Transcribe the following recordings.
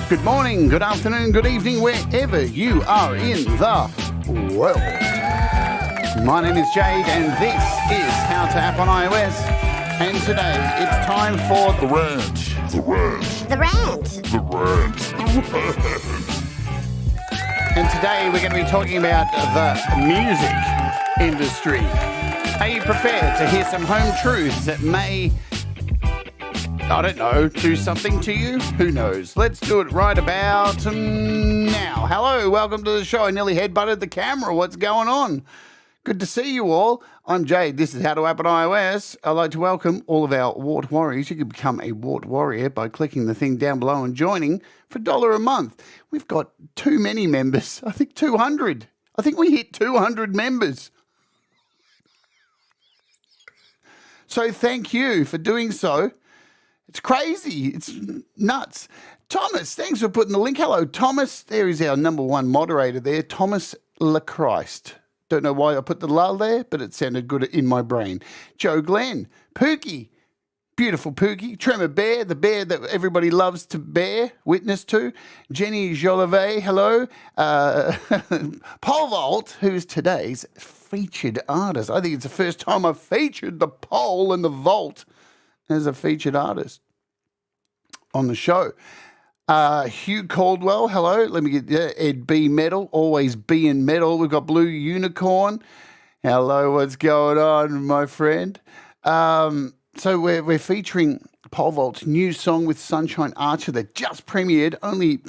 Good morning, good afternoon, good evening, wherever you are in the world. My name is Jade, and this is How to App on iOS. And today, it's time for the Rant. The Rant. The Rant. The Rant. The Rant. And today, we're going to be talking about the music industry. Are you prepared to hear some home truths that may, I don't know, do something to you? Who knows? Let's do it right about now. Hello, welcome to the show. I nearly headbutted the camera. What's going on? Good to see you all. I'm Jade. This is How to App on iOS. I'd like to welcome all of our Wart Warriors. You can become a Wart Warrior by clicking the thing down below and joining for $1 a month. We've got too many members. I think 200. I think we hit 200 members. So thank you for doing so. It's crazy. It's nuts. Thomas, thanks for putting the link. Hello, Thomas. There is our number one moderator there, Thomas LaChrist. Don't know why I put the lull there, but it sounded good in my brain. Joe Glenn, Pookie, beautiful Pookie. Tremor Bear, the bear that everybody loves to bear witness to. Jenny Jolivet, hello. Pole Vault, who's today's featured artist. I think it's the first time I've featured the pole and the vault as a featured artist on the show. Hugh Caldwell, hello. Let me get Ed B Metal, always B in metal. We've got Blue Unicorn. Hello, what's going on, my friend? So we're featuring Pole Vault's new song with Sunshine Archer that just premiered only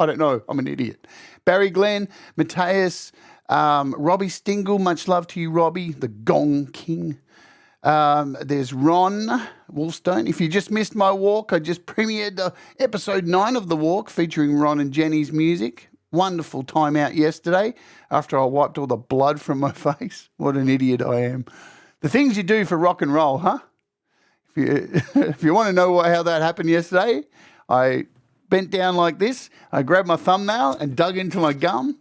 I don't know. I'm an idiot. Barry Glenn, Matthias, Robbie Stingle, much love to you, Robbie, the Gong King. There's Ron Wolfstone. If you just missed my walk, I just premiered episode 9 of The Walk featuring Ron and Jenny's music. Wonderful time out yesterday after I wiped all the blood from my face. What an idiot I am. The things you do for rock and roll, huh? If you want to know how that happened yesterday, I bent down like this. I grabbed my thumbnail and dug into my gum.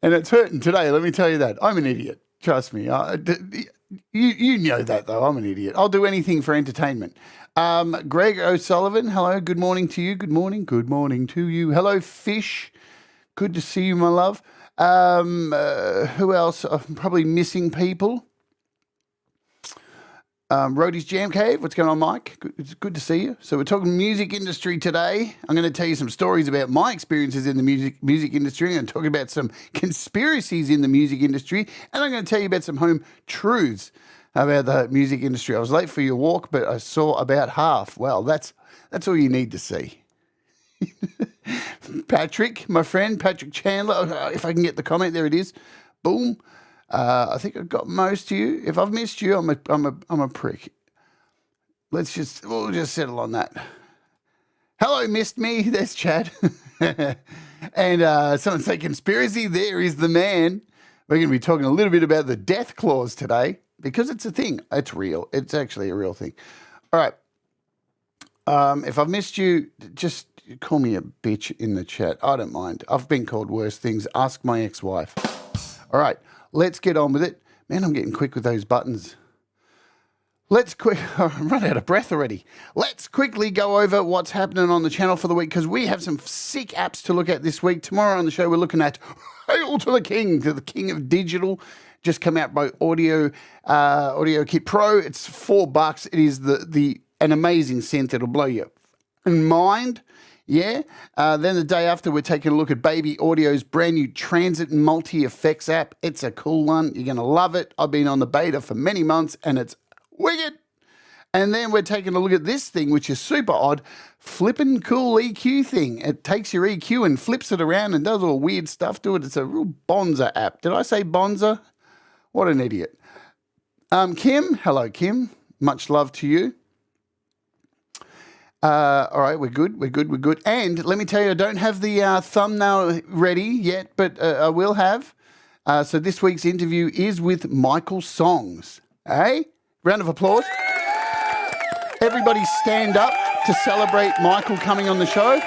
And it's hurting today, let me tell you that. I'm an idiot. Trust me. You know that, though. I'm an idiot. I'll do anything for entertainment. Greg O'Sullivan, hello. Good morning to you. Good morning. Good morning to you. Hello, Fish. Good to see you, my love. Who else? I'm probably missing people. Roadie's Jam Cave. What's going on, Mike? It's good to see you. So we're talking music industry today. I'm going to tell you some stories about my experiences in the music industry. I'm going to talk about some conspiracies in the music industry. And I'm going to tell you about some home truths about the music industry. I was late for your walk, but I saw about half. Well, that's all you need to see. Patrick, my friend, Patrick Chandler. If I can get the comment, there it is. Boom. I think I've got most of you. If I've missed you, I'm a prick. We'll just settle on that. Hello, missed me. There's Chad. And someone say conspiracy. There is the man. We're going to be talking a little bit about the death clause today because it's a thing. It's real. It's actually a real thing. All right. If I've missed you, just call me a bitch in the chat. I don't mind. I've been called worse things. Ask my ex-wife. All right. Let's get on with it. Man, I'm getting quick with those buttons. I'm running out of breath already. Let's quickly go over what's happening on the channel for the week because we have some sick apps to look at this week. Tomorrow on the show, we're looking at Hail to the King of Digital. Just come out by Audio Kit Pro. It's $4. It is an amazing synth. It'll blow your mind. Yeah. Then the day after, we're taking a look at Baby Audio's brand new Transit Multi-Effects app. It's a cool one. You're going to love it. I've been on the beta for many months, and it's wicked. And then we're taking a look at this thing, which is super odd, flippin' cool EQ thing. It takes your EQ and flips it around and does all weird stuff to it. It's a real bonza app. Did I say bonza? What an idiot. Kim, hello, Kim. Much love to you. All right, we're good. And let me tell you, I don't have the thumbnail ready yet, but I will have. So this week's interview is with Michael Songs. Hey, round of applause. Everybody stand up to celebrate Michael coming on the show.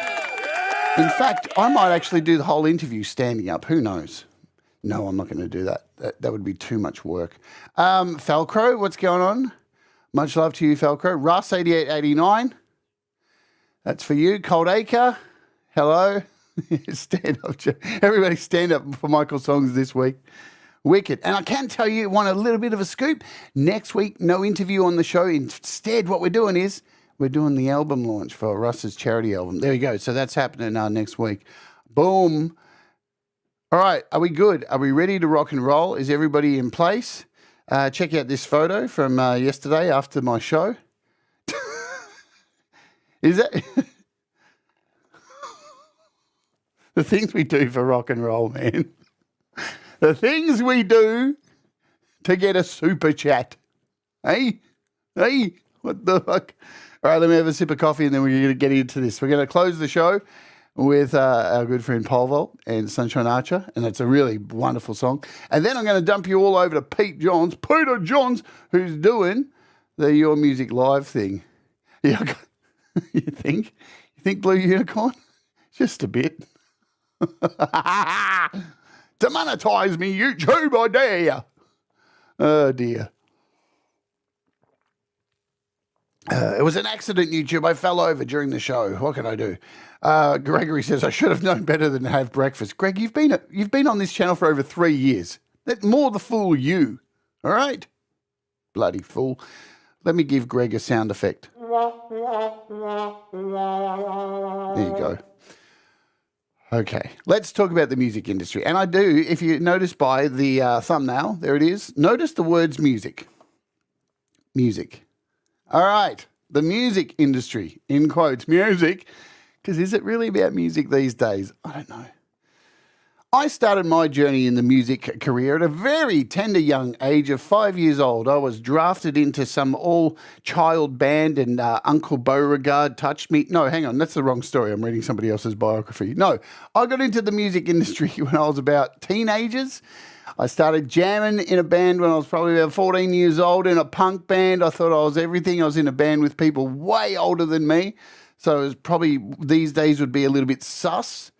In fact, I might actually do the whole interview standing up. Who knows? No, I'm not going to do that. That would be too much work. Falcro, what's going on? Much love to you, Falcro. Russ8889, that's for you. Cold Acre, hello. Stand up. Everybody stand up for Michael Songs this week. Wicked. And I can tell you, want a little bit of a scoop? Next week, no interview on the show. Instead, what we're doing is we're doing the album launch for Russ's charity album. There you go. So that's happening next week. Boom. All right. Are we good? Are we ready to rock and roll? Is everybody in place? Check out this photo from yesterday after my show. Is that the things we do for rock and roll, man? The things we do to get a super chat. Hey, what the fuck? All right, let me have a sip of coffee and then we're going to get into this. We're going to close the show with our good friend Pole Vault and Sunshine Archer, and it's a really wonderful song. And then I'm going to dump you all over to Peter Johns, who's doing the Your Music Live thing. Yeah, you think Blue Unicorn? Just a bit. To monetize me, YouTube, I dare you. Oh, dear. It was an accident, YouTube. I fell over during the show. What can I do? Gregory says, I should have known better than to have breakfast. Greg, you've been on this channel for over 3 years. Let more the fool you. All right? Bloody fool. Let me give Greg a sound effect. There you go. Okay, let's talk about the music industry. And I do, if you notice by the thumbnail, there it is, notice the words music. Music. All right, the music industry, in quotes, music, because is it really about music these days? I don't know. I started my journey in the music career at a very tender young age of 5 years old. I was drafted into some all-child band and Uncle Beauregard touched me. No, hang on, that's the wrong story. I'm reading somebody else's biography. No, I got into the music industry when I was about teenagers. I started jamming in a band when I was probably about 14 years old in a punk band. I thought I was everything. I was in a band with people way older than me. So it was probably these days would be a little bit sus.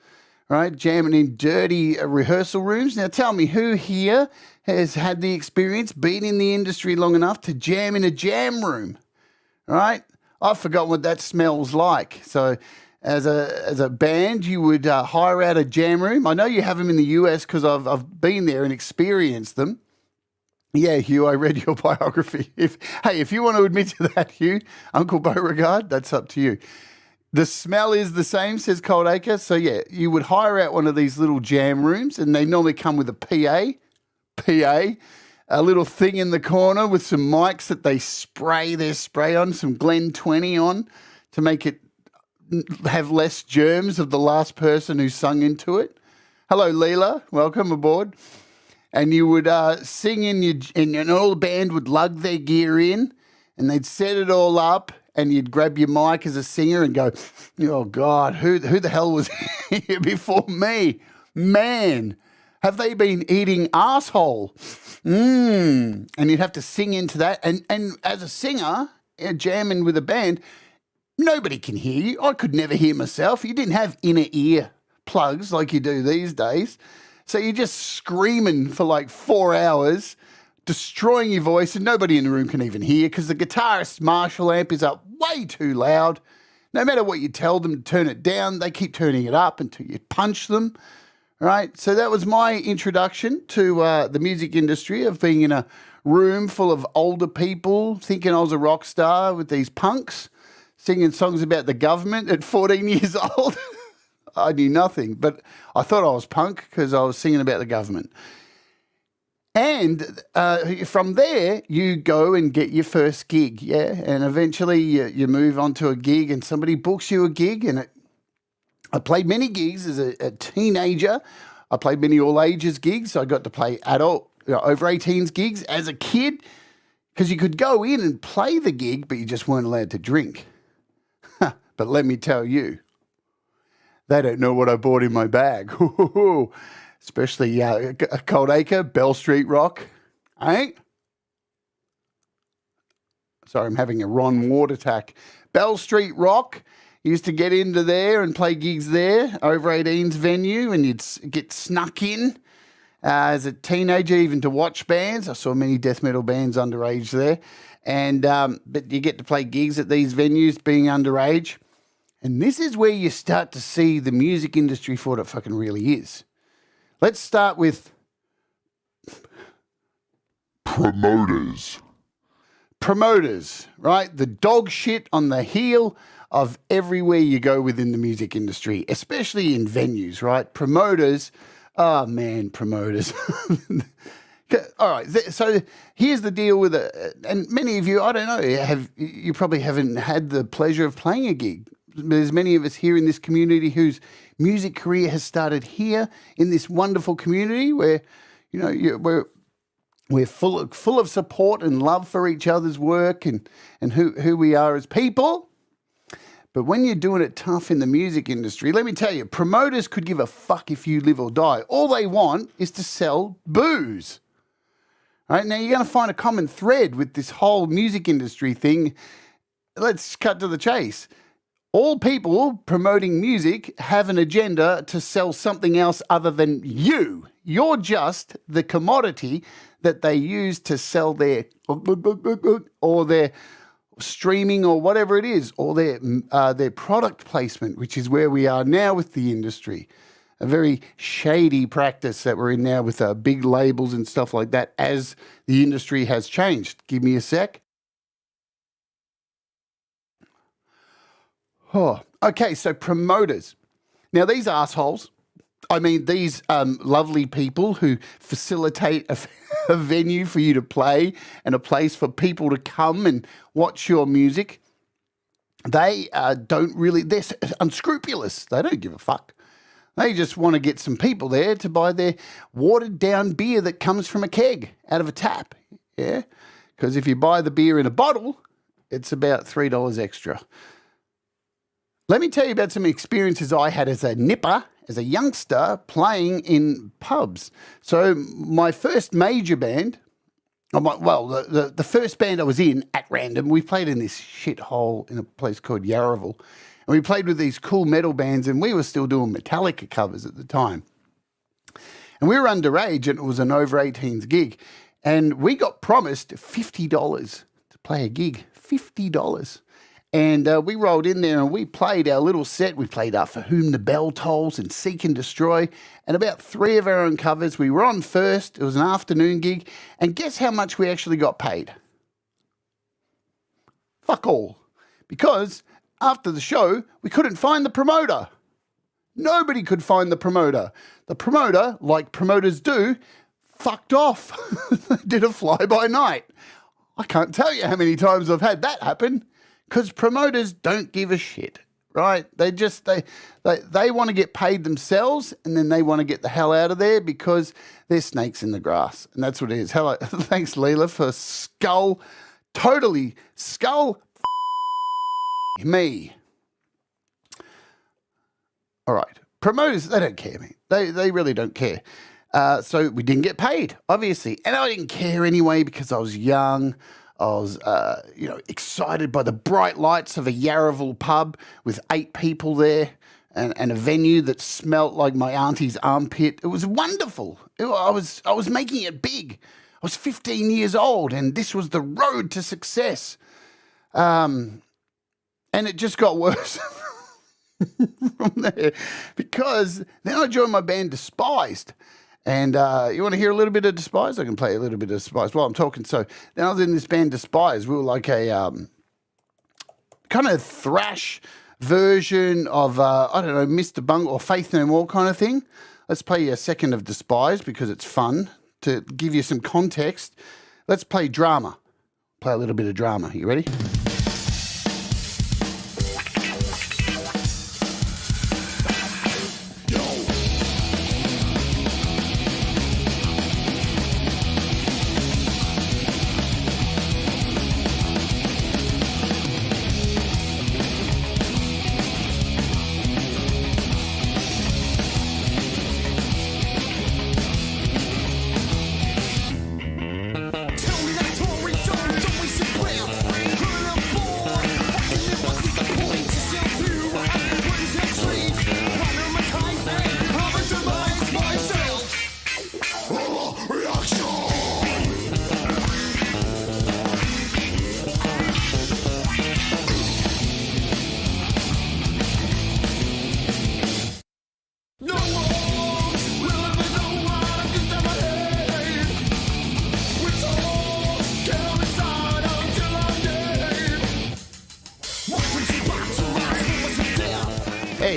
Right, jamming in dirty rehearsal rooms. Now tell me, who here has had the experience, been in the industry long enough to jam in a jam room? Right, I've forgotten what that smells like. So as a band, you would hire out a jam room. I know you have them in the US because I've been there and experienced them. Yeah, Hugh, I read your biography. If you want to admit to that, Hugh, Uncle Beauregard, that's up to you. The smell is the same, says Cold Acre. So, yeah, you would hire out one of these little jam rooms, and they normally come with a PA, a little thing in the corner with some mics that they spray their spray on, some Glen 20 on to make it have less germs of the last person who sung into it. Hello, Leela. Welcome aboard. And you would sing and all the band would lug their gear in, and they'd set it all up. And you'd grab your mic as a singer and go, oh, God, who the hell was here before me? Man, have they been eating asshole? And you'd have to sing into that. And as a singer, jamming with a band, nobody can hear you. I could never hear myself. You didn't have inner ear plugs like you do these days. So you're just screaming for like 4 hours, destroying your voice, and nobody in the room can even hear because the guitarist's Marshall amp is up way too loud. No matter what you tell them to turn it down, they keep turning it up until you punch them, right? So that was my introduction to the music industry, of being in a room full of older people thinking I was a rock star with these punks singing songs about the government at 14 years old. I knew nothing, but I thought I was punk because I was singing about the government. And from there, you go and get your first gig, yeah? And eventually you move on to a gig and somebody books you a gig. And I played many gigs as a teenager. I played many all-ages gigs. I got to play adult, over 18s gigs as a kid, because you could go in and play the gig, but you just weren't allowed to drink. But let me tell you, they don't know what I bought in my bag. Especially Cold Acre, Bell Street Rock. Eh? Sorry, I'm having a Ron Ward attack. Bell Street Rock Used to get into there and play gigs there, over 18's venue, and you'd get snuck in as a teenager, even to watch bands. I saw many death metal bands underage there. And but you get to play gigs at these venues being underage. And this is where you start to see the music industry for what it fucking really is. Let's start with Promoters. Promoters, right? The dog shit on the heel of everywhere you go within the music industry, especially in venues, right? Promoters, oh man, promoters. All right, so here's the deal with it. And many of you, I don't know, you probably haven't had the pleasure of playing a gig. There's many of us here in this community whose music career has started here in this wonderful community where, you know, we're full of support and love for each other's work and who we are as people. But when you're doing it tough in the music industry, let me tell you, promoters could give a fuck if you live or die. All they want is to sell booze. All right, now you're going to find a common thread with this whole music industry thing. Let's cut to the chase. All people promoting music have an agenda to sell something else other than you. You're just the commodity that they use to sell their or their streaming or whatever it is, or their product placement, which is where we are now with the industry. A very shady practice that we're in now with big labels and stuff like that as the industry has changed. Give me a sec. Oh, okay, so promoters. Now, these assholes, I mean, these lovely people who facilitate a venue for you to play and a place for people to come and watch your music, they they're unscrupulous. They don't give a fuck. They just want to get some people there to buy their watered down beer that comes from a keg out of a tap. Yeah, because if you buy the beer in a bottle, it's about $3 extra. Let me tell you about some experiences I had as a nipper, as a youngster, playing in pubs. So my first major band, the first band I was in at random, we played in this shithole in a place called Yarraville. And we played with these cool metal bands, and we were still doing Metallica covers at the time. And we were underage, and it was an over 18s gig. And we got promised $50 to play a gig. $50. And we rolled in there and we played our little set. We played For Whom the Bell Tolls and Seek and Destroy, and about 3 of our own covers. We were on first. It was an afternoon gig. And guess how much we actually got paid? Fuck all. Because after the show, we couldn't find the promoter. Nobody could find the promoter. The promoter, like promoters do, fucked off. Did a fly-by-night. I can't tell you how many times I've had that happen. Because promoters don't give a shit, right? They want to get paid themselves, and then they want to get the hell out of there because they're snakes in the grass. And that's what it is. Hello. Thanks, Leela, for totally me. All right. Promoters, they don't care, mate. They really don't care. So we didn't get paid, obviously. And I didn't care anyway because I was young. I was, excited by the bright lights of a Yarraville pub with 8 people there and a venue that smelt like my auntie's armpit. It was wonderful. I was making it big. I was 15 years old, and this was the road to success. And it just got worse from there because then I joined my band Despised. And you want to hear a little bit of Despised? I can play a little bit of Despised while I'm talking. So then I was in this band Despised. We were like a kind of thrash version of, Mr. Bungle or Faith No More kind of thing. Let's play a second of Despised because it's fun to give you some context. Let's play Drama. Play a little bit of Drama. You ready?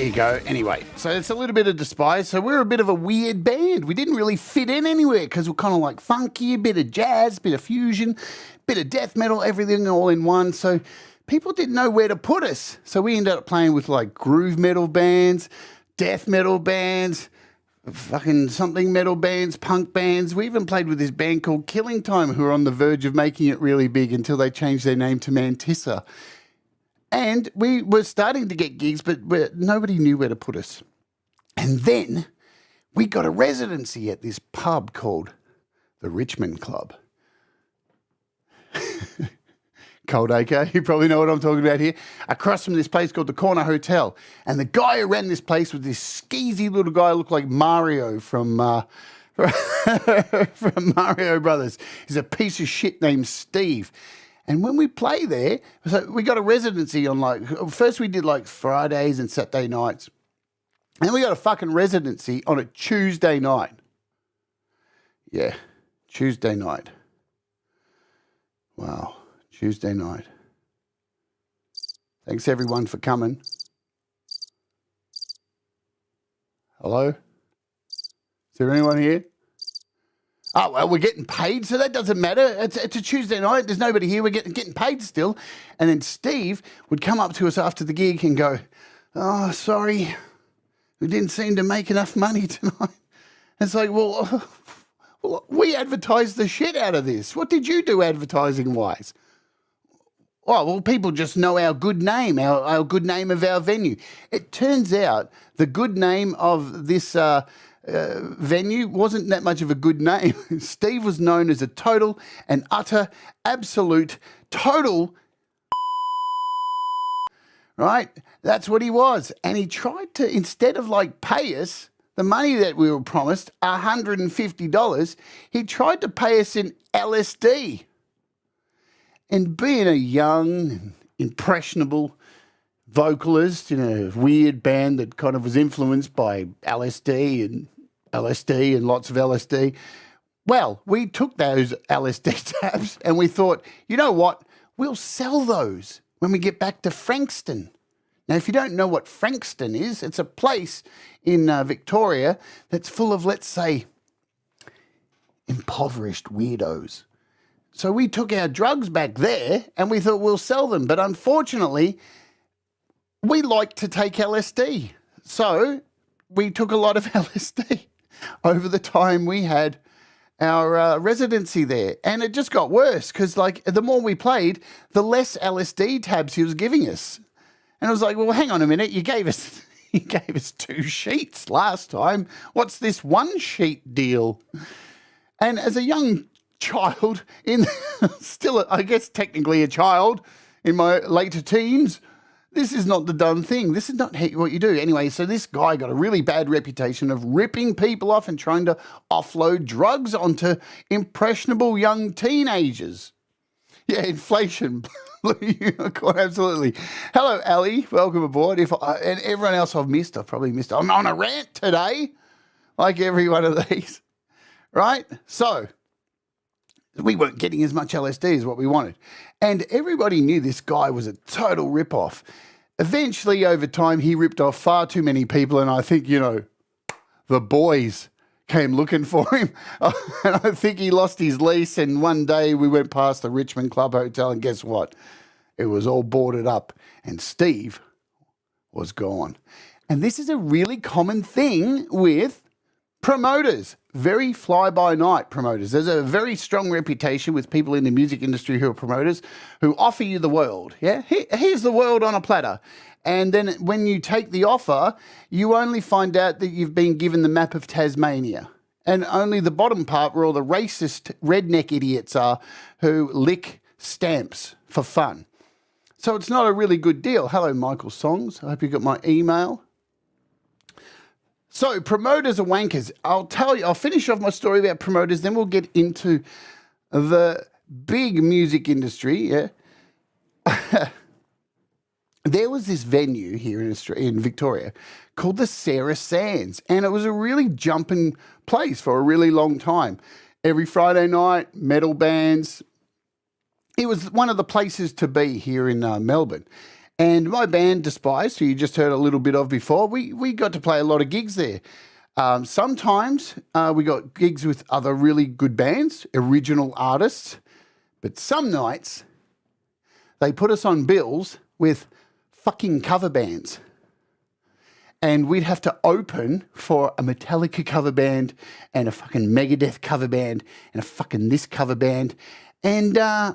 There you go. Anyway, so it's a little bit of Despise. So we're a bit of a weird band. We didn't really fit in anywhere because we're kind of like funky, a bit of jazz, bit of fusion, bit of death metal, everything all in one. So people didn't know where to put us. So we ended up playing with like groove metal bands, death metal bands, fucking something metal bands, punk bands. We even played with this band called Killing Time who were on the verge of making it really big until they changed their name to Mantissa. And we were starting to get gigs, but nobody knew where to put us. And then we got a residency at this pub called the Richmond Club. Coldacre, you probably know what I'm talking about here. Across from this place called the Corner Hotel. And the guy who ran this place was this skeezy little guy, looked like Mario from Mario Brothers. He's a piece of shit named Steve. And when we play there, so we got a residency on first we did like Fridays and Saturday nights. And then we got a fucking residency on a Tuesday night. Yeah, Tuesday night. Wow, Tuesday night. Thanks everyone for coming. Hello? Is there anyone here? Oh, well, we're getting paid, so that doesn't matter. It's a Tuesday night. There's nobody here. We're getting paid still. And then Steve would come up to us after the gig and go, "Oh, sorry, we didn't seem to make enough money tonight." It's like, well, we advertised the shit out of this. What did you do advertising-wise? Oh, well, people just know our good name, our good name of our venue. It turns out the good name of this venue wasn't that much of a good name. Steve was known as a total and utter, absolute, total, right? That's what he was. And he tried to, instead of like pay us the money that we were promised, $150, he tried to pay us in LSD. And being a young, impressionable vocalist in a weird band that kind of was influenced by LSD and lots of LSD. Well, we took those LSD tabs and we thought, you know what? We'll sell those when we get back to Frankston. Now, if you don't know what Frankston is, it's a place in Victoria that's full of, let's say, impoverished weirdos. So we took our drugs back there and we thought we'll sell them. But unfortunately, we like to take LSD. So we took a lot of LSD over the time we had our residency there. And it just got worse because, like, the more we played, the less LSD tabs he was giving us. And I was like, well, hang on a minute. You gave us 2 sheets last time. What's this 1 sheet deal? And as a young child, still, I guess, technically a child in my later teens, this is not the done thing. This is not what you do. Anyway, so this guy got a really bad reputation of ripping people off and trying to offload drugs onto impressionable young teenagers. Yeah, inflation. Quite absolutely. Hello, Ali. Welcome aboard. And everyone else I've probably missed. I'm on a rant today, like every one of these. Right? So we weren't getting as much LSD as what we wanted. And everybody knew this guy was a total rip-off. Eventually, over time, he ripped off far too many people, and I think, the boys came looking for him. And I think he lost his lease, and one day we went past the Richmond Club Hotel, and guess what? It was all boarded up, and Steve was gone. And this is a really common thing with promoters, very fly-by-night promoters. There's a very strong reputation with people in the music industry who are promoters who offer you the world. Yeah, here's the world on a platter. And then when you take the offer, you only find out that you've been given the map of Tasmania. And only the bottom part where all the racist redneck idiots are who lick stamps for fun. So it's not a really good deal. Hello, Michael Songs. I hope you got my email. So promoters are wankers. I'll finish off my story about promoters, then we'll get into the big music industry. Yeah. There was this venue here in Victoria called the Sarah Sands, and it was a really jumping place for a really long time. Every Friday night, metal bands. It was one of the places to be here in Melbourne. And my band, Despise, who you just heard a little bit of before, we got to play a lot of gigs there. Sometimes we got gigs with other really good bands, original artists, but some nights they put us on bills with fucking cover bands. And we'd have to open for a Metallica cover band and a fucking Megadeth cover band and a fucking this cover band. And I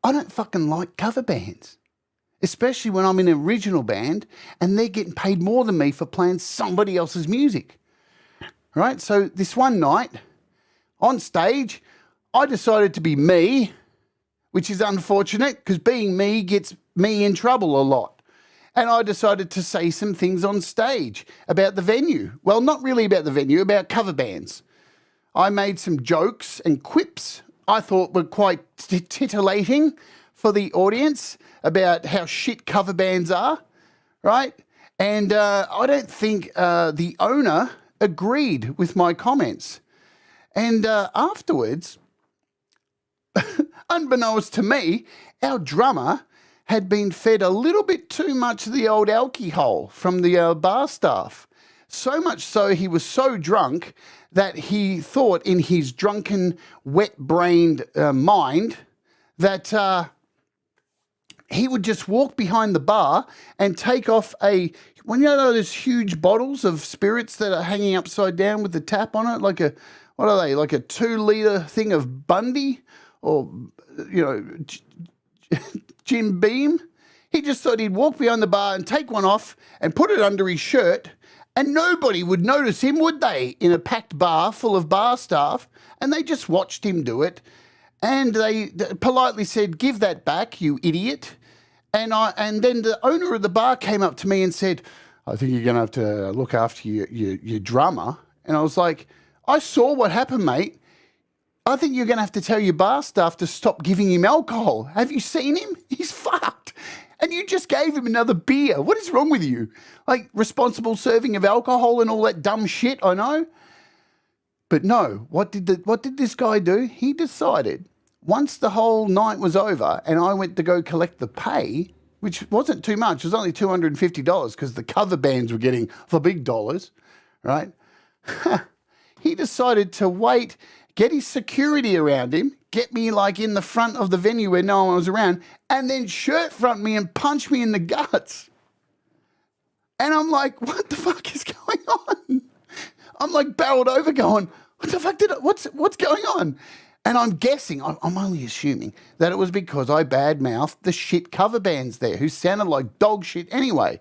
don't fucking like cover bands, especially when I'm in an original band and they're getting paid more than me for playing somebody else's music. Right? So this one night on stage, I decided to be me, which is unfortunate because being me gets me in trouble a lot. And I decided to say some things on stage about the venue. Well, not really about the venue, about cover bands. I made some jokes and quips I thought were quite titillating for the audience about how shit cover bands are, right? And I don't think the owner agreed with my comments. And afterwards, unbeknownst to me, our drummer had been fed a little bit too much of the old alcohol from the bar staff. So much so he was so drunk that he thought in his drunken, wet-brained mind that he would just walk behind the bar and take off when you know those huge bottles of spirits that are hanging upside down with the tap on it, like what are they, like a 2-litre thing of Bundy or, Jim Beam. He just thought he'd walk behind the bar and take one off and put it under his shirt and nobody would notice him, would they, in a packed bar full of bar staff? And they just watched him do it. And they politely said, "Give that back, you idiot." And then the owner of the bar came up to me and said, "I think you're going to have to look after your drummer." And I was like, "I saw what happened, mate. I think you're going to have to tell your bar staff to stop giving him alcohol. Have you seen him? He's fucked. And you just gave him another beer. What is wrong with you? Like responsible serving of alcohol and all that dumb shit, I know." But no, what did this guy do? He decided once the whole night was over and I went to go collect the pay, which wasn't too much, it was only $250 because the cover bands were getting the big dollars, right? He decided to wait, get his security around him, get me like in the front of the venue where no one was around, and then shirt front me and punch me in the guts. And I'm like, what the fuck is going on? I'm like barreled over going, what the fuck what's going on? And I'm guessing, I'm only assuming that it was because I badmouthed the shit cover bands there who sounded like dog shit anyway.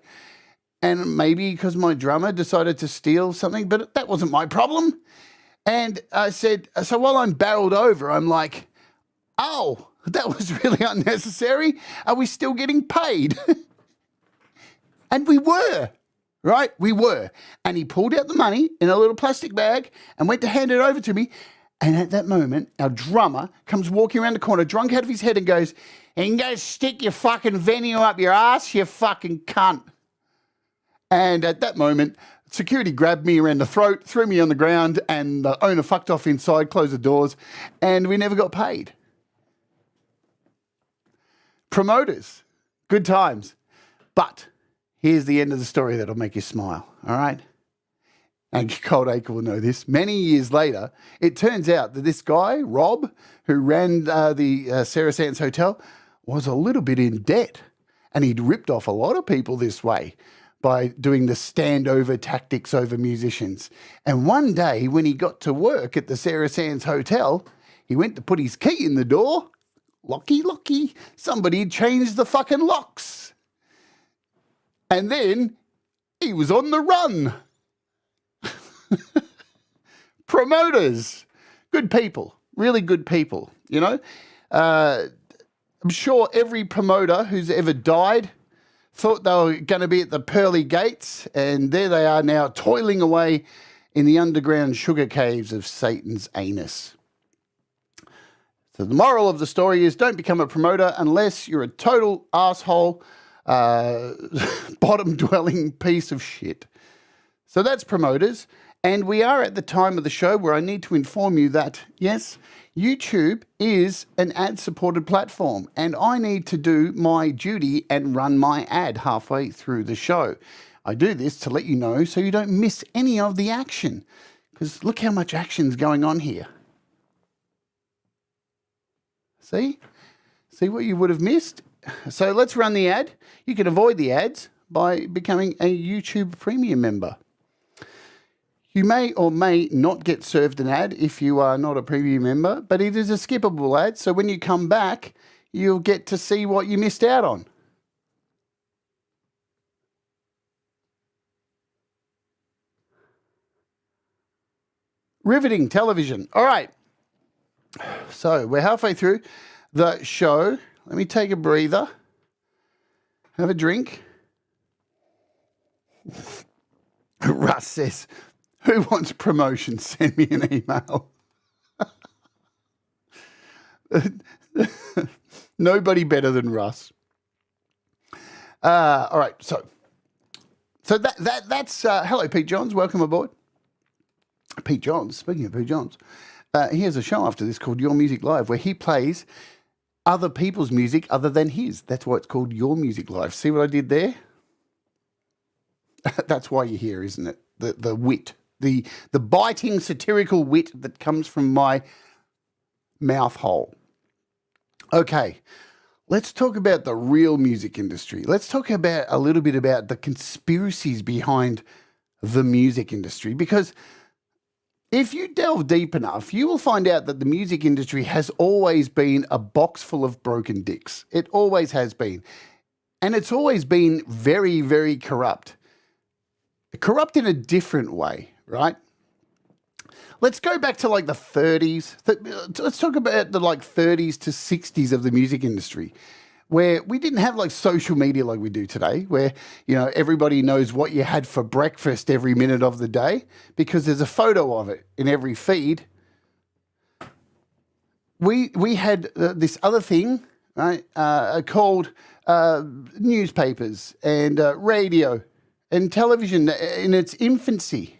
And maybe because my drummer decided to steal something, but that wasn't my problem. And I said, so while I'm barreled over, I'm like, oh, that was really unnecessary. Are we still getting paid? And we were, right? We were. And he pulled out the money in a little plastic bag and went to hand it over to me. And at that moment, our drummer comes walking around the corner, drunk out of his head, and goes, "And go stick your fucking venue up your ass, you fucking cunt." And at that moment, security grabbed me around the throat, threw me on the ground, and the owner fucked off inside, closed the doors, and we never got paid. Promoters, good times. But here's the end of the story that'll make you smile, all right? And Cold Acre will know this. Many years later, it turns out that this guy, Rob, who ran the Sarah Sands Hotel, was a little bit in debt. And he'd ripped off a lot of people this way by doing the standover tactics over musicians. And one day when he got to work at the Sarah Sands Hotel, he went to put his key in the door. Locky, somebody had changed the fucking locks. And then he was on the run. Promoters, good people, really good people, you know. I'm sure every promoter who's ever died thought they were going to be at the pearly gates, and there they are now toiling away in the underground sugar caves of Satan's anus. So the moral of the story is don't become a promoter unless you're a total asshole, bottom-dwelling piece of shit. So that's promoters. And we are at the time of the show where I need to inform you that, yes, YouTube is an ad-supported platform, and I need to do my duty and run my ad halfway through the show. I do this to let you know so you don't miss any of the action, because look how much action's going on here. See? See what you would have missed? So let's run the ad. You can avoid the ads by becoming a YouTube Premium member. You may or may not get served an ad if you are not a premium member, but it is a skippable ad, so when you come back, you'll get to see what you missed out on. Riveting television. All right. So we're halfway through the show. Let me take a breather. Have a drink. Russ says, who wants promotion? Send me an email. Nobody better than Russ. All right, so that's hello, Pete Johns. Welcome aboard. Pete Johns. Speaking of Pete Johns, he has a show after this called Your Music Live, where he plays other people's music other than his. That's why it's called Your Music Live. See what I did there? That's why you're here, isn't it? The wit. The biting satirical wit that comes from my mouth hole. Okay, let's talk about the real music industry. Let's talk about a little bit about the conspiracies behind the music industry, because if you delve deep enough, you will find out that the music industry has always been a box full of broken dicks. It always has been. And it's always been very, very corrupt. Corrupt in a different way, right? Let's go back to like the 30s. Let's talk about the like 30s to 60s of the music industry, where we didn't have like social media like we do today, where, you know, everybody knows what you had for breakfast every minute of the day because there's a photo of it in every feed. We had this other thing, right, called newspapers and radio and television in its infancy.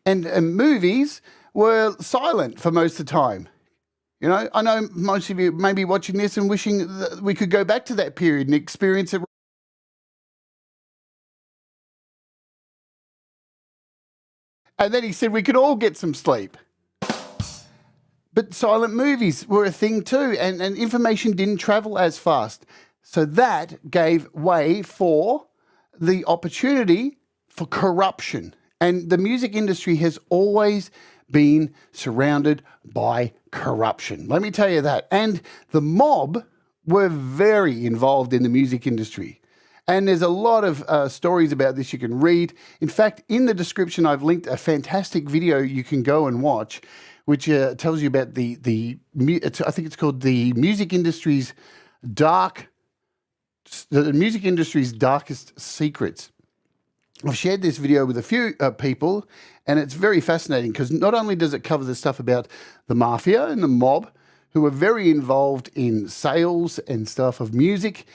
And movies were silent for most of the time. You know, I know most of you may be watching this and wishing that we could go back to that period and experience it. And then he said we could all get some sleep. But silent movies were a thing too, and information didn't travel as fast. So that gave way for the opportunity for corruption. And the music industry has always been surrounded by corruption. Let me tell you that. And the mob were very involved in the music industry. And there's a lot of stories about this you can read. In fact, in the description, I've linked a fantastic video you can go and watch, which tells you about I think it's called the music industry's music industry's darkest secrets. I've shared this video with a few people, and it's very fascinating because not only does it cover the stuff about the mafia and the mob, who were very involved in sales and stuff of music,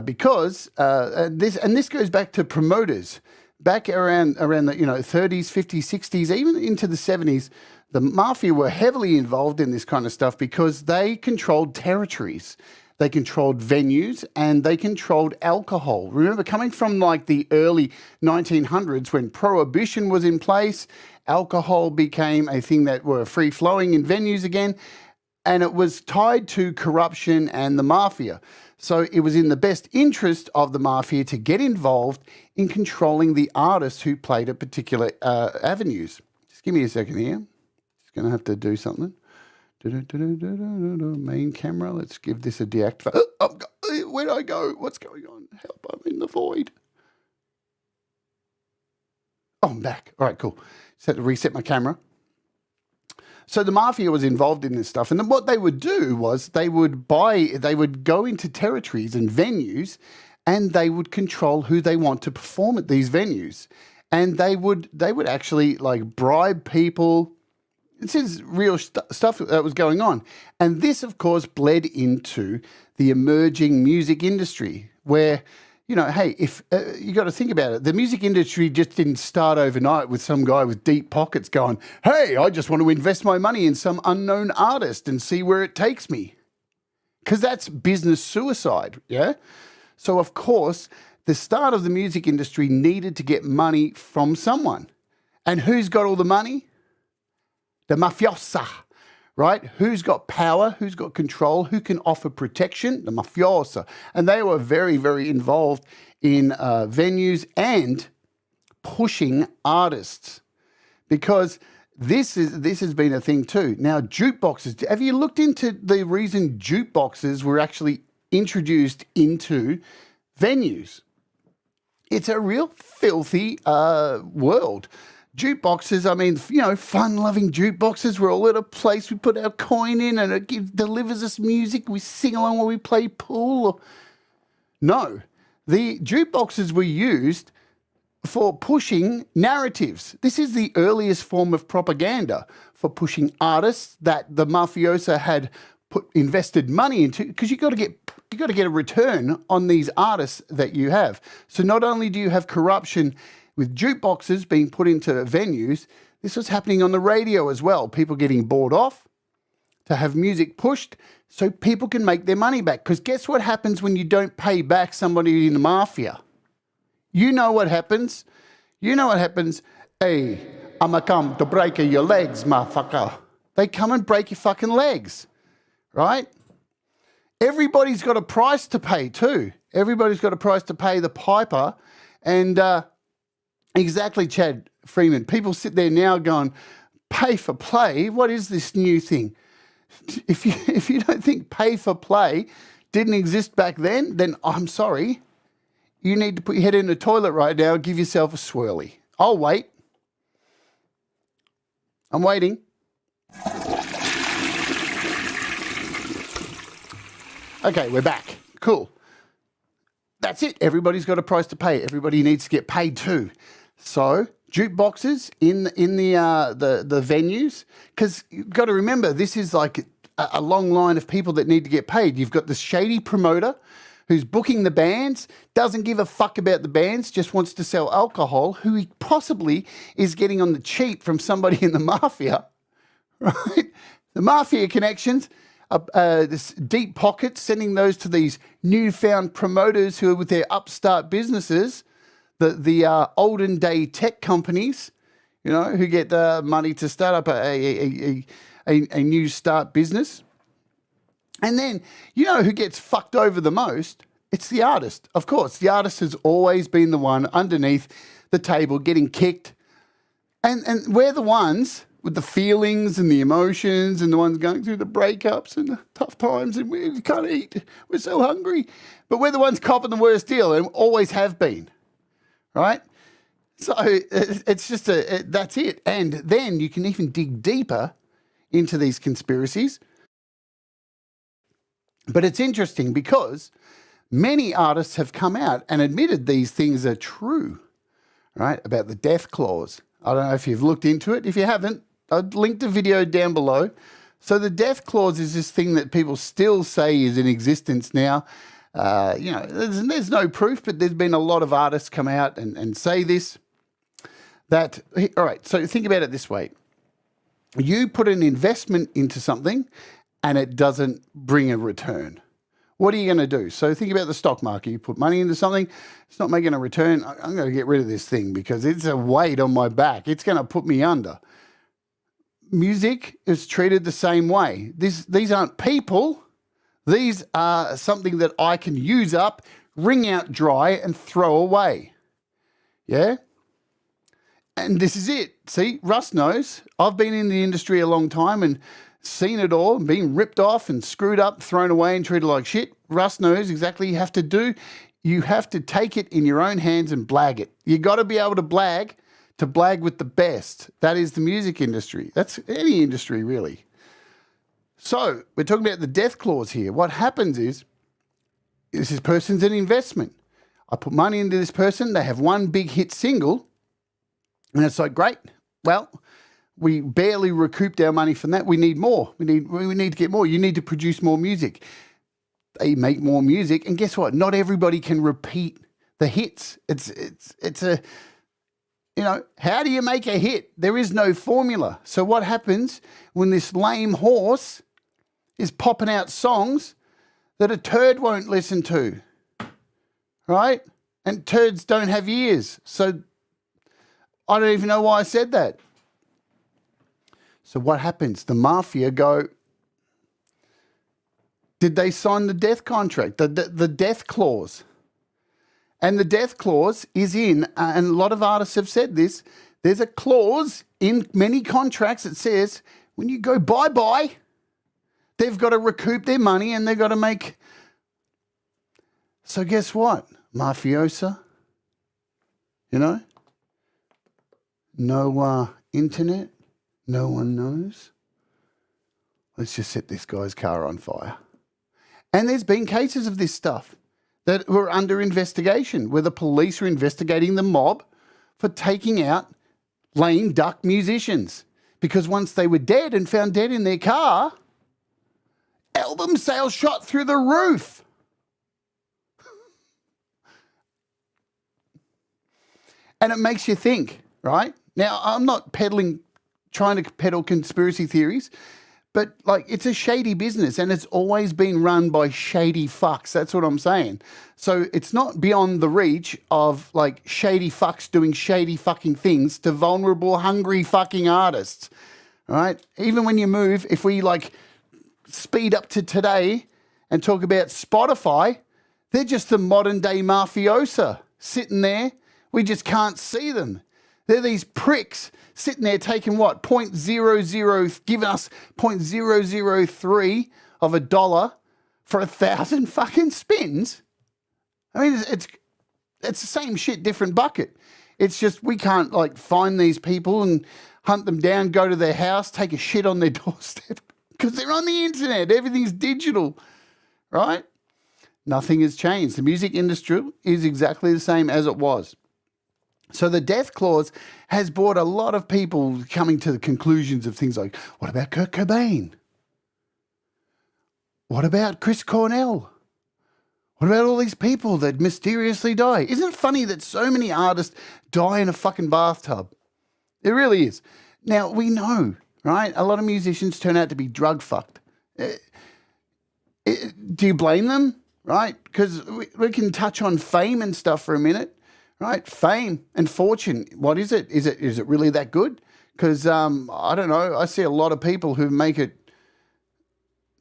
because this goes back to promoters. Back around the 30s, 50s, 60s, even into the 70s, the mafia were heavily involved in this kind of stuff because they controlled territories. They controlled venues and they controlled alcohol. Remember, coming from like the early 1900s when prohibition was in place, alcohol became a thing that were free-flowing in venues again, and it was tied to corruption and the mafia. So it was in the best interest of the mafia to get involved in controlling the artists who played at particular avenues. Just give me a second here. Just going to have to do something. Main camera. Let's give this a deactivate. Where did I go? What's going on? Help, I'm in the void. Oh, I'm back. All right, cool. Just had to reset my camera. So the mafia was involved in this stuff. And then what they would do was they would go into territories and venues, and they would control who they want to perform at these venues. And they would actually like bribe people. This is real stuff that was going on. And this, of course, bled into the emerging music industry where, hey, if you got to think about it, the music industry just didn't start overnight with some guy with deep pockets going, hey, I just want to invest my money in some unknown artist and see where it takes me. Because that's business suicide, yeah? So, of course, the start of the music industry needed to get money from someone. And who's got all the money? The mafiosa, right? Who's got power? Who's got control? Who can offer protection? The mafiosa. And they were very, very involved in venues and pushing artists, because this has been a thing too. Now, jukeboxes. Have you looked into the reason jukeboxes were actually introduced into venues? It's a real filthy world. Jukeboxes, I mean, fun-loving jukeboxes. We're all at a place, we put our coin in and it delivers us music. We sing along while we play pool. No, the jukeboxes were used for pushing narratives. This is the earliest form of propaganda for pushing artists that the mafiosa had invested money into, because you got to get a return on these artists that you have. So not only do you have corruption with jukeboxes being put into venues, this was happening on the radio as well. People getting bought off to have music pushed so people can make their money back. Because guess what happens when you don't pay back somebody in the mafia? You know what happens. Hey, I'ma come to break your legs, motherfucker. They come and break your fucking legs, right? Everybody's got a price to pay too. Everybody's got a price to pay the piper. And exactly, Chad Freeman. People sit there now going, pay for play? What is this new thing? If you don't think pay for play didn't exist back then I'm sorry. You need to put your head in the toilet right now and give yourself a swirly. I'll wait. I'm waiting. Okay, we're back. Cool. That's it. Everybody's got a price to pay. Everybody needs to get paid too. So jukeboxes in the venues, because you've got to remember, this is like a long line of people that need to get paid. You've got this shady promoter who's booking the bands, doesn't give a fuck about the bands, just wants to sell alcohol, who he possibly is getting on the cheap from somebody in the mafia, right? The mafia connections, this deep pockets, sending those to these newfound promoters who are with their upstart businesses, the olden day tech companies, who get money to start up a new start business. And then, who gets fucked over the most? It's the artist. Of course, the artist has always been the one underneath the table getting kicked. And we're the ones with the feelings and the emotions and the ones going through the breakups and the tough times and we can't eat. We're so hungry. But we're the ones copping the worst deal and always have been, right? So it's just that's it. And then you can even dig deeper into these conspiracies. But it's interesting because many artists have come out and admitted these things are true, right, about the death clause. I don't know if you've looked into it. If you haven't, I've linked a video down below. So the death clause is this thing that people still say is in existence now. There's no proof, but there's been a lot of artists come out and say this. All right, so think about it this way. You put an investment into something and it doesn't bring a return. What are you going to do? So think about the stock market. You put money into something, it's not making a return. I'm going to get rid of this thing because it's a weight on my back. It's going to put me under. Music is treated the same way. These aren't people. These are something that I can use up, wring out dry and throw away. Yeah? And this is it. See, Russ knows. I've been in the industry a long time and seen it all, being ripped off and screwed up, thrown away and treated like shit. Russ knows exactly what you have to do. You have to take it in your own hands and blag it. You got to be able to blag with the best. That is the music industry. That's any industry, really. So we're talking about the death clause here. What happens is this person's an investment. I put money into this person. They have one big hit single. And it's like, great. Well, we barely recouped our money from that. We need more. We need to get more. You need to produce more music. They make more music. And guess what? Not everybody can repeat the hits. It's a, how do you make a hit? There is no formula. So what happens when this lame horse is popping out songs that a turd won't listen to, right? And turds don't have ears. So I don't even know why I said that. So what happens? The mafia go, did they sign the death contract, the death clause? And the death clause is in, and a lot of artists have said this, there's a clause in many contracts that says when you go bye-bye, they've got to recoup their money and they've got to make... So guess what, mafiosa? No internet, no one knows. Let's just set this guy's car on fire. And there's been cases of this stuff that were under investigation, where the police are investigating the mob for taking out lame duck musicians. Because once they were dead and found dead in their car, album sales shot through the roof. And it makes you think, right? Now, I'm not trying to peddle conspiracy theories, but it's a shady business and it's always been run by shady fucks. That's what I'm saying. So it's not beyond the reach of shady fucks doing shady fucking things to vulnerable, hungry fucking artists, right? Even when you move, if we speed up to today and talk about Spotify, they're just the modern day mafiosa sitting there. We just can't see them. They're these pricks sitting there taking what? 0.00, giving us 0.003 of a dollar for 1,000 fucking spins. I mean, it's the same shit, different bucket. It's just we can't find these people and hunt them down, go to their house, take a shit on their doorstep because they're on the internet. Everything's digital, right? Nothing has changed. The music industry is exactly the same as it was. So the death clause has brought a lot of people coming to the conclusions of things like, what about Kurt Cobain? What about Chris Cornell? What about all these people that mysteriously die? Isn't it funny that so many artists die in a fucking bathtub? It really is. Now, we know, right? A lot of musicians turn out to be drug fucked. Do you blame them? Right? Because we can touch on fame and stuff for a minute. Right, fame and fortune. What is it? Is it really that good? Because I don't know. I see a lot of people who make it.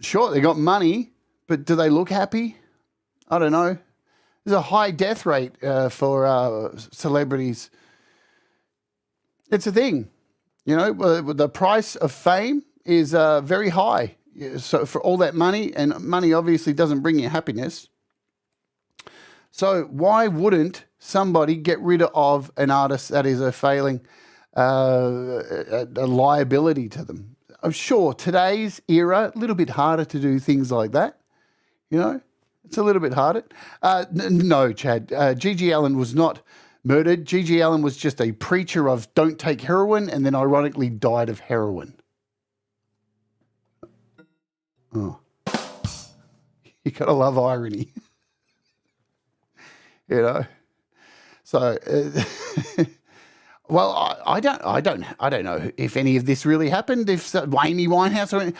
Sure, they got money, but do they look happy? I don't know. There's a high death rate for celebrities. It's a thing, The price of fame is very high. So for all that money, and money obviously doesn't bring you happiness. So why wouldn't somebody get rid of an artist that is a failing, a liability to them? I'm sure today's era, a little bit harder to do things like that. It's a little bit harder. No, Chad, G.G. Allen was not murdered. G.G. Allen was just a preacher of don't take heroin and then ironically died of heroin. Oh, you gotta love irony. So, well, I don't know if any of this really happened. If Amy Winehouse,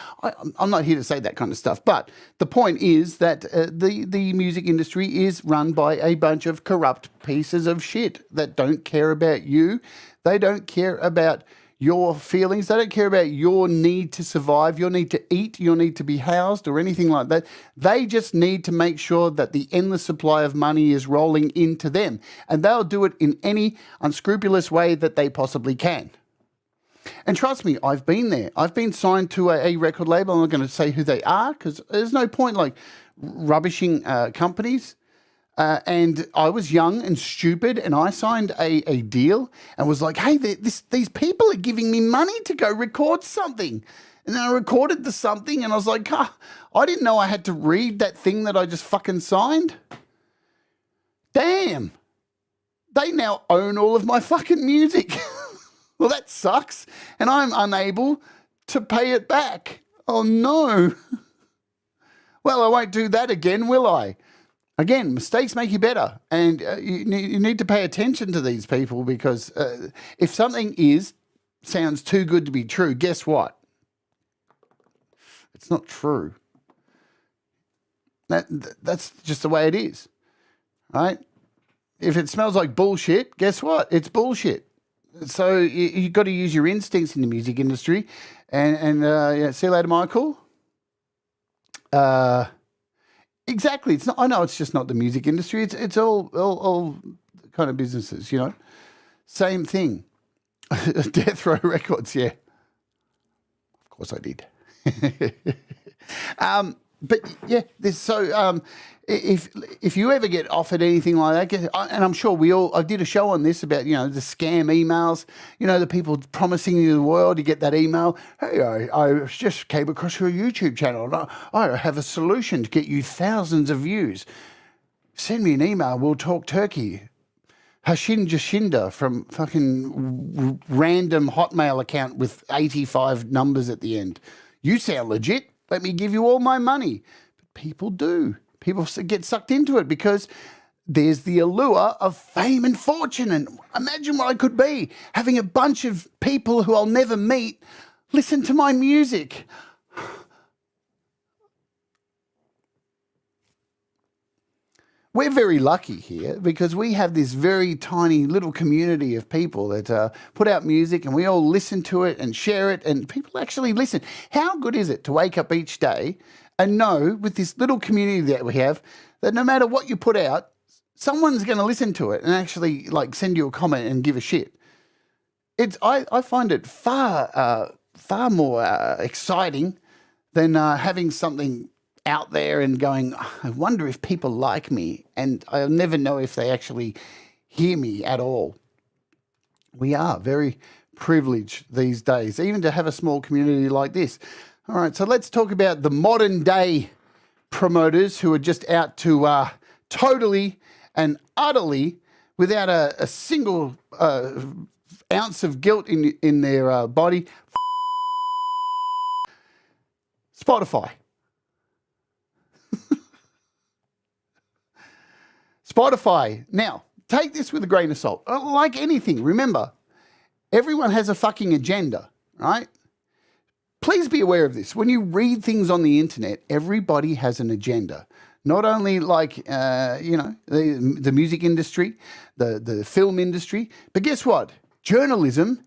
I'm not here to say that kind of stuff. But the point is that the music industry is run by a bunch of corrupt pieces of shit that don't care about you. They don't care about your feelings. They don't care about your need to survive, your need to eat, your need to be housed or anything like that. They just need to make sure that the endless supply of money is rolling into them. And they'll do it in any unscrupulous way that they possibly can. And trust me, I've been there. I've been signed to a record label. I'm not going to say who they are because there's no point rubbishing companies. And I was young and stupid, and I signed a deal and was like, hey, these people are giving me money to go record something. And then I recorded the something, and I was like, I didn't know I had to read that thing that I just fucking signed. Damn. They now own all of my fucking music. Well, that sucks. And I'm unable to pay it back. Oh, no. Well, I won't do that again, will I? Again, mistakes make you better, and you need to pay attention to these people because if something sounds too good to be true, guess what? It's not true. That's just the way it is, right? If it smells like bullshit, guess what? It's bullshit. So you've got to use your instincts in the music industry. And yeah, see you later, Michael. Exactly. It's not. I know it's just not the music industry. It's all kind of businesses. Same thing. Death Row Records. Yeah, of course I did. But yeah, if you ever get offered anything like that, and I'm sure I did a show on this about, the scam emails, the people promising you the world. You get that email, hey, I just came across your YouTube channel and I have a solution to get you thousands of views. Send me an email, we'll talk turkey. Hashin Jashinda from fucking random Hotmail account with 85 numbers at the end. You sound legit. Let me give you all my money. But people do. People get sucked into it because there's the allure of fame and fortune. And imagine what I could be, having a bunch of people who I'll never meet listen to my music. We're very lucky here because we have this very tiny little community of people that put out music and we all listen to it and share it and people actually listen. How good is it to wake up each day and know with this little community that we have that no matter what you put out, someone's going to listen to it and actually send you a comment and give a shit. I find it far more exciting than having something out there and going, I wonder if people like me, and I'll never know if they actually hear me at all. We are very privileged these days, even to have a small community like this. All right, so let's talk about the modern day promoters who are just out to totally and utterly, without a single ounce of guilt in their body, Spotify. Spotify. Now, take this with a grain of salt. Like anything, remember, everyone has a fucking agenda, right? Please be aware of this. When you read things on the internet, everybody has an agenda. Not only the music industry, the film industry, but guess what? Journalism,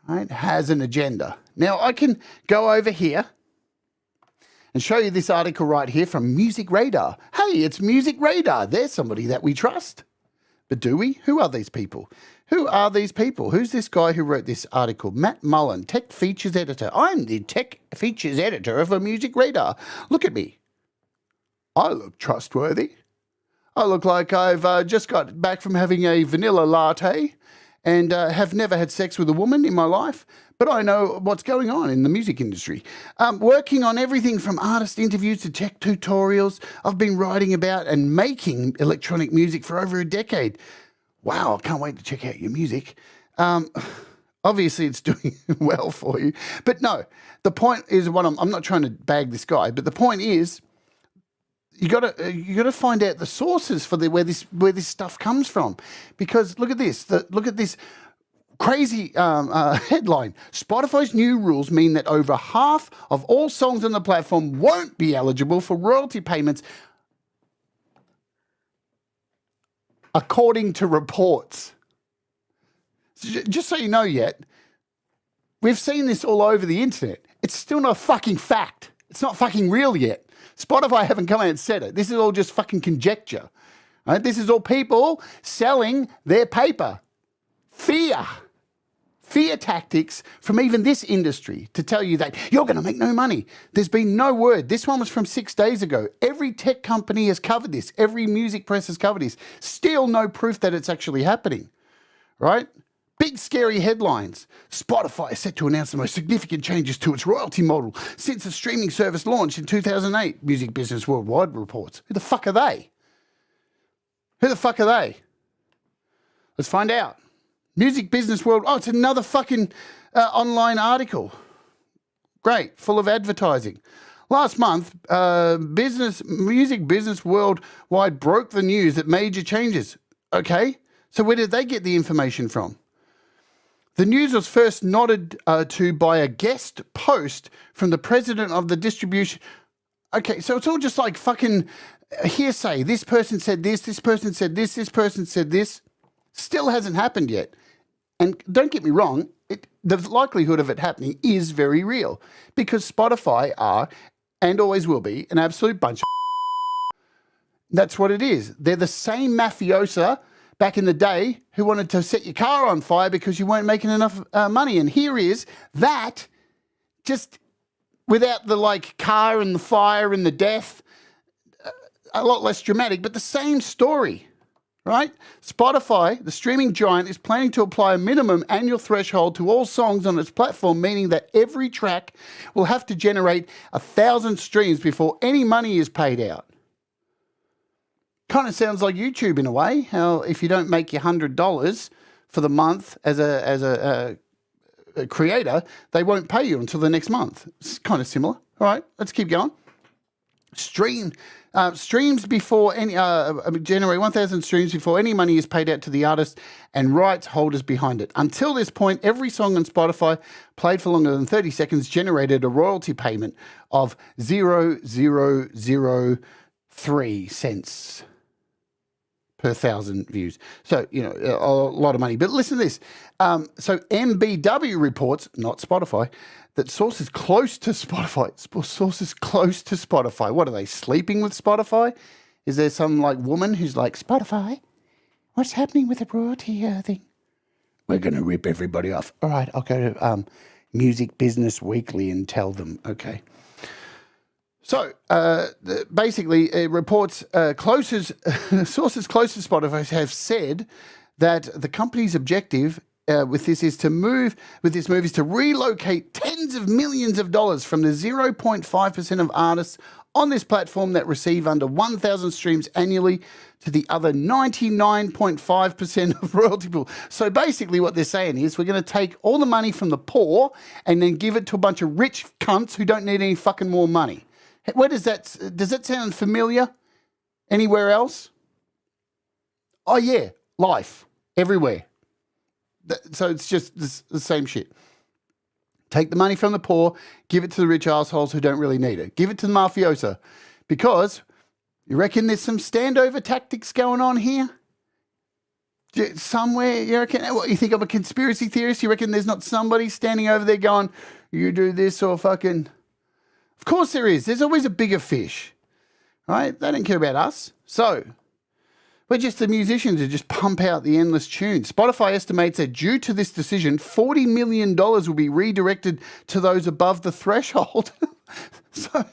right, has an agenda. Now, I can go over here and show you this article right here from Music Radar. Hey, it's Music Radar. There's somebody that we trust. But do we? Who are these people? Who are these people? Who's this guy who wrote this article? Matt Mullen, Tech Features Editor. I'm the Tech Features Editor of a Music Radar. Look at me. I look trustworthy. I look like I've just got back from having a vanilla latte and have never had sex with a woman in my life, but I know what's going on in the music industry. Working on everything from artist interviews to tech tutorials. I've been writing about and making electronic music for over a decade. Wow, I can't wait to check out your music. Obviously, it's doing well for you. But no, the point is I'm not trying to bag this guy, but the point is you got to find out the sources for where this stuff comes from, because look at this. Look at this crazy headline. Spotify's new rules mean that over half of all songs on the platform won't be eligible for royalty payments, according to reports. Just so you know yet, we've seen this all over the internet. It's still not fucking fact. It's not fucking real yet. Spotify haven't come out and said it. This is all just fucking conjecture. Right? This is all people selling their paper. Fear tactics from even this industry to tell you that you're going to make no money. There's been no word. This one was from 6 days ago. Every tech company has covered this. Every music press has covered this. Still no proof that it's actually happening, right? Big scary headlines. Spotify is set to announce the most significant changes to its royalty model since the streaming service launched in 2008, Music Business Worldwide reports. Who the fuck are they? Who the fuck are they? Let's find out. Music Business World. Oh, it's another fucking online article. Great, full of advertising. Last month, music business worldwide broke the news that major changes. Okay, so where did they get the information from? The news was first nodded to by a guest post from the president of the distribution. Okay, so it's all just like fucking hearsay. This person said this person said this person said this. Still hasn't happened yet. And don't get me wrong, the likelihood of it happening is very real because Spotify are, and always will be, an absolute bunch of That's what it is. They're the same mafiosa back in the day who wanted to set your car on fire because you weren't making enough money. And here is that, just without the like car and the fire and the death, a lot less dramatic, but the same story, right? Spotify, the streaming giant, is planning to apply a minimum annual threshold to all songs on its platform, meaning that every track will have to generate 1,000 streams before any money is paid out. Kind of sounds like YouTube in a way. How if you don't make your $100 for the month as a creator, they won't pay you until the next month. It's kind of similar. All right, let's keep going. Streams before any generate 1,000 streams before any money is paid out to the artist and rights holders behind it. Until this point, every song on Spotify played for longer than 30 seconds generated a royalty payment of 0.0003 cents per 1,000 views. So, a lot of money. But listen to this. So MBW reports, not Spotify, that sources close to Spotify, what are they, sleeping with Spotify? Is there some like woman who's like, Spotify, what's happening with the royalty thing? We're going to rip everybody off. All right, I'll go to Music Business Weekly and tell them, okay. So basically, it reports sources close to Spotify have said that the company's objective with this move is to relocate tens of millions of dollars from the 0.5% of artists on this platform that receive under 1,000 streams annually to the other 99.5% of royalty pool. So basically what they're saying is we're going to take all the money from the poor and then give it to a bunch of rich cunts who don't need any fucking more money. Where does that sound familiar? Anywhere else? Oh yeah, life everywhere. So it's just the same shit. Take the money from the poor, give it to the rich assholes who don't really need it. Give it to the mafiosa, because you reckon there's some standover tactics going on here? Somewhere, you reckon? What, you think I'm a conspiracy theorist? You reckon there's not somebody standing over there going, you do this or fucking... Of course there is. There's always a bigger fish, right? They don't care about us. So we're just the musicians who just pump out the endless tunes. Spotify estimates that due to this decision, $40 million will be redirected to those above the threshold. So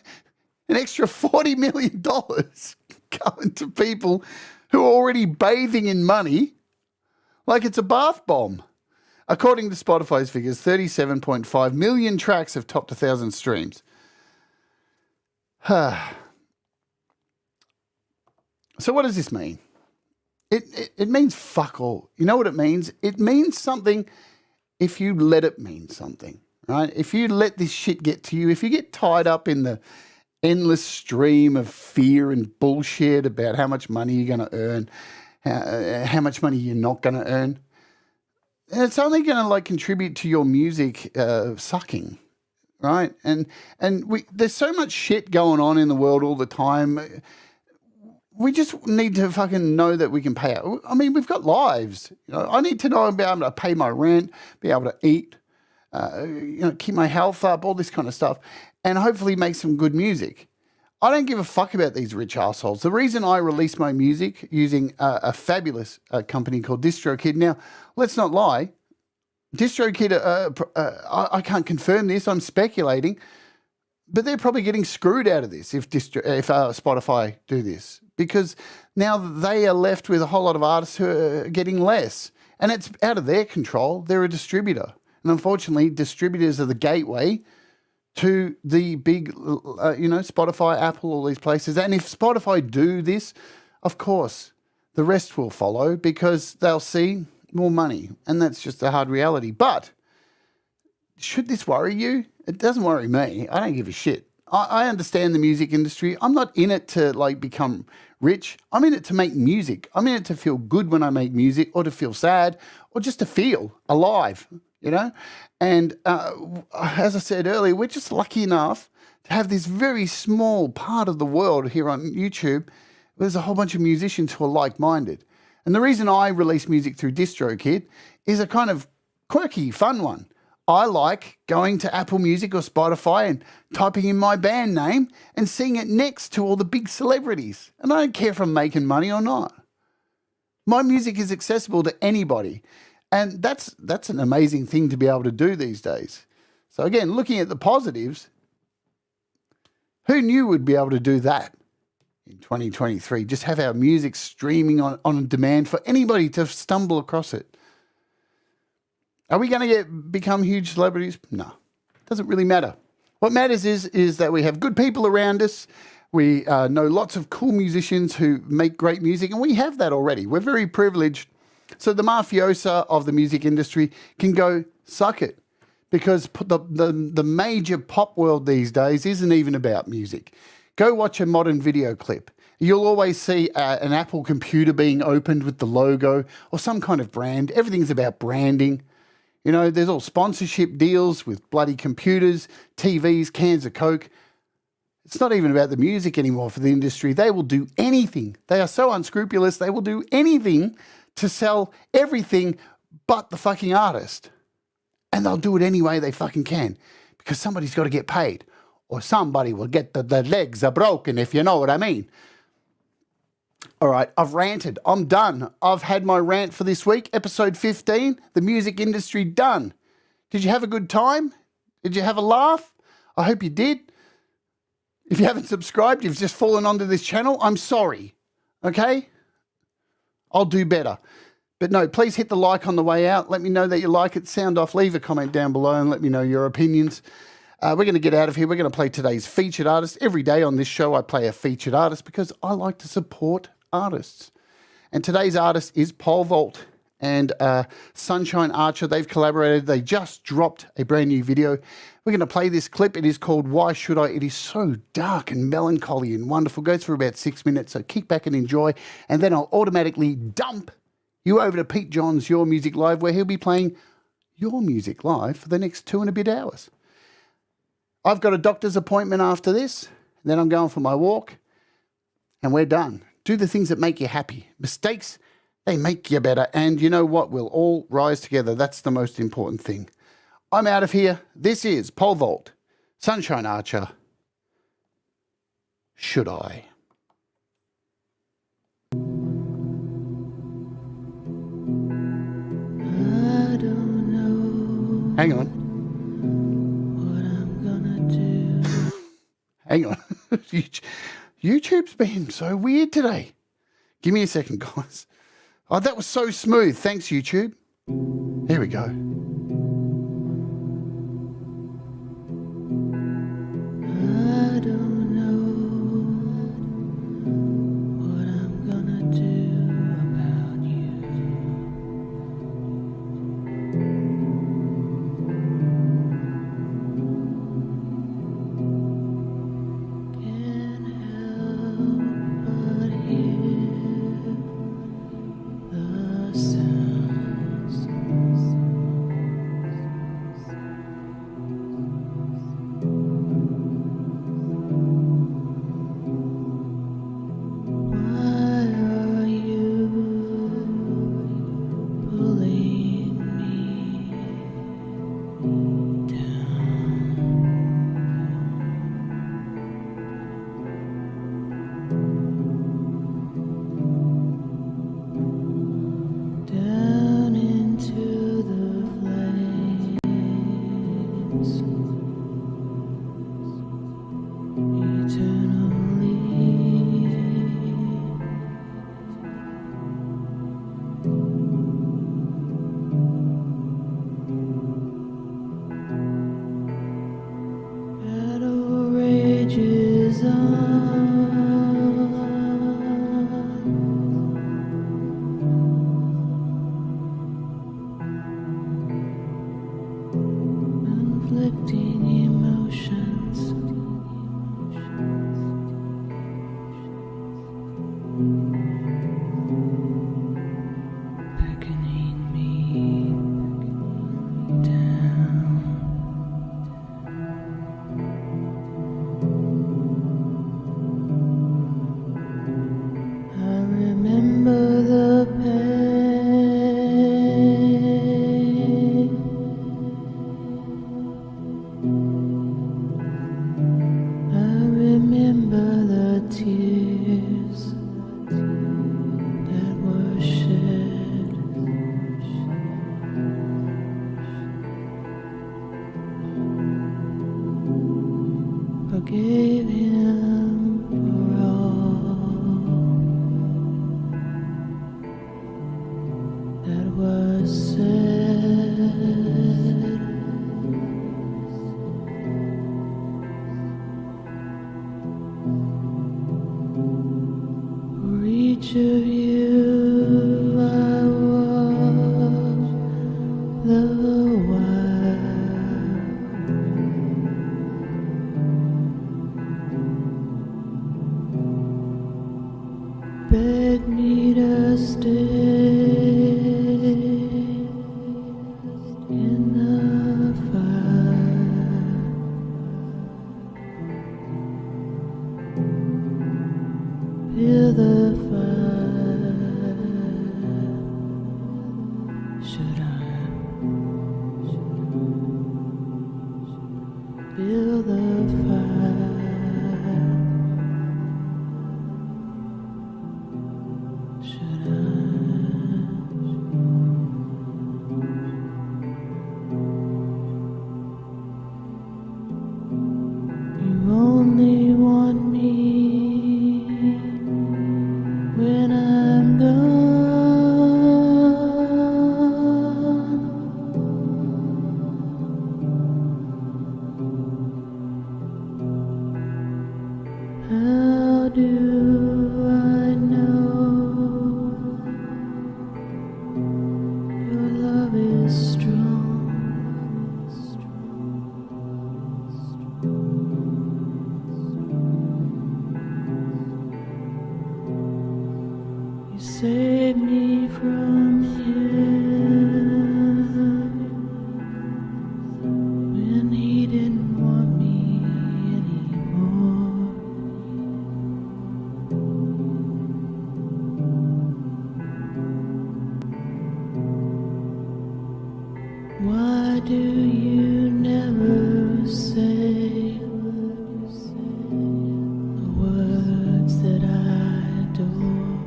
an extra $40 million going to people who are already bathing in money like it's a bath bomb. According to Spotify's figures, 37.5 million tracks have topped 1,000 streams. So what does this mean? It means fuck all. You know what it means? It means something if you let it mean something, right? If you let this shit get to you, if you get tied up in the endless stream of fear and bullshit about how much money you're going to earn, how much money you're not going to earn, it's only going to like contribute to your music sucking. Right, and there's so much shit going on in the world all the time. We just need to fucking know that we can pay out. I mean, we've got lives. I need to know I'll be able to pay my rent, be able to eat, keep my health up, all this kind of stuff, and hopefully make some good music. I don't give a fuck about these rich assholes. The reason I release my music using a fabulous company called DistroKid. Now, let's not lie. DistroKid, I can't confirm this, I'm speculating, but they're probably getting screwed out of this if Spotify do this, because now they are left with a whole lot of artists who are getting less, and it's out of their control. They're a distributor, and unfortunately, distributors are the gateway to the big, Spotify, Apple, all these places. And if Spotify do this, of course, the rest will follow because they'll see more money, and that's just a hard reality. But should this worry you? It doesn't worry me. I don't give a shit. I understand the music industry. I'm not in it to like become rich. I'm in it to make music. I'm in it to feel good when I make music, or to feel sad, or just to feel alive, you know? And as I said earlier, we're just lucky enough to have this very small part of the world here on YouTube. There's a whole bunch of musicians who are like-minded. And the reason I release music through DistroKid is a kind of quirky, fun one. I like going to Apple Music or Spotify and typing in my band name and seeing it next to all the big celebrities. And I don't care if I'm making money or not. My music is accessible to anybody. And that's an amazing thing to be able to do these days. So again, looking at the positives, who knew we'd be able to do that in 2023? Just have our music streaming on demand for anybody to stumble across it. Are we going to become huge celebrities? No, doesn't really matter. What matters is that we have good people around us. We know lots of cool musicians who make great music, and we have that already. We're very privileged. So the mafiosa of the music industry can go suck it, because the major pop world these days isn't even about music. Go watch a modern video clip. You'll always see an Apple computer being opened with the logo or some kind of brand. Everything's about branding. You know, there's all sponsorship deals with bloody computers, TVs, cans of Coke. It's not even about the music anymore for the industry. They will do anything. They are so unscrupulous. They will do anything to sell everything but the fucking artist. And they'll do it any way they fucking can, because somebody's got to get paid, or somebody will get the legs are broken, if you know what I mean. All right, I've ranted. I'm done. I've had my rant for this week. Episode 15, the music industry done. Did you have a good time? Did you have a laugh? I hope you did. If you haven't subscribed, you've just fallen onto this channel, I'm sorry. Okay? I'll do better. But no, please hit the like on the way out. Let me know that you like it. Sound off. Leave a comment down below and let me know your opinions. We're going to get out of here. We're going to play today's featured artist. Every day on this show, I play a featured artist because I like to support artists. And today's artist is Pole Vault and Sunshine Archer. They've collaborated. They just dropped a brand new video. We're going to play this clip. It is called Why Should I? It is so dark and melancholy and wonderful. It goes for about 6 minutes, so kick back and enjoy. And then I'll automatically dump you over to Pete John's Your Music Live, where he'll be playing your music live for the next 2 and a bit hours. I've got a doctor's appointment after this. Then I'm going for my walk. And we're done. Do the things that make you happy. Mistakes, they make you better. And you know what? We'll all rise together. That's the most important thing. I'm out of here. This is Pole Vault, Sunshine Archer. Should I? I don't know. Hang on. What I'm gonna do. Hang on. YouTube's been so weird today. Give me a second, guys. Oh, that was so smooth. Thanks, YouTube. Here we go. I don't know what I'm gonna do about you. Can't help but hear the sounds. Why are you pulling me down into the flames, eternally? Battle rages on, conflicting emotions forgave him for all that was said. For each of you I was the while, beg me to stay in the fire, feel the fire. Should I feel the fire? Should I? You only want me when I'm gone. How do I know your love is strong? You saved me from him when he didn't want me anymore. Why do you never say the words that I adore?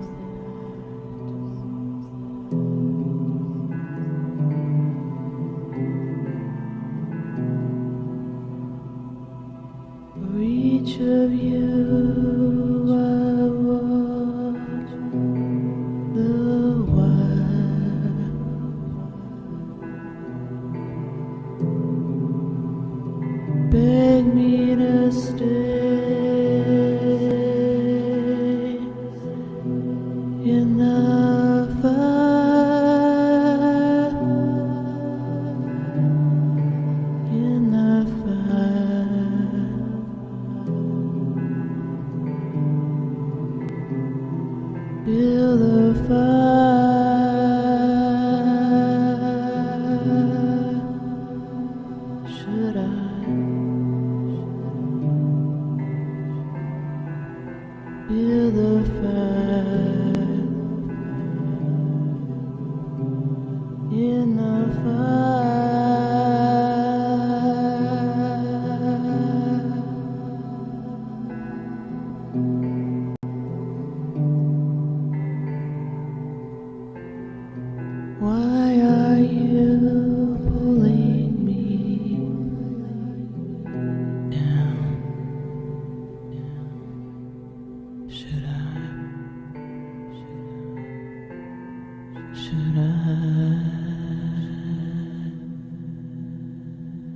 For each of you I watch the while, beg me to stay in the fire, in the fire. Feel the fire. Should I?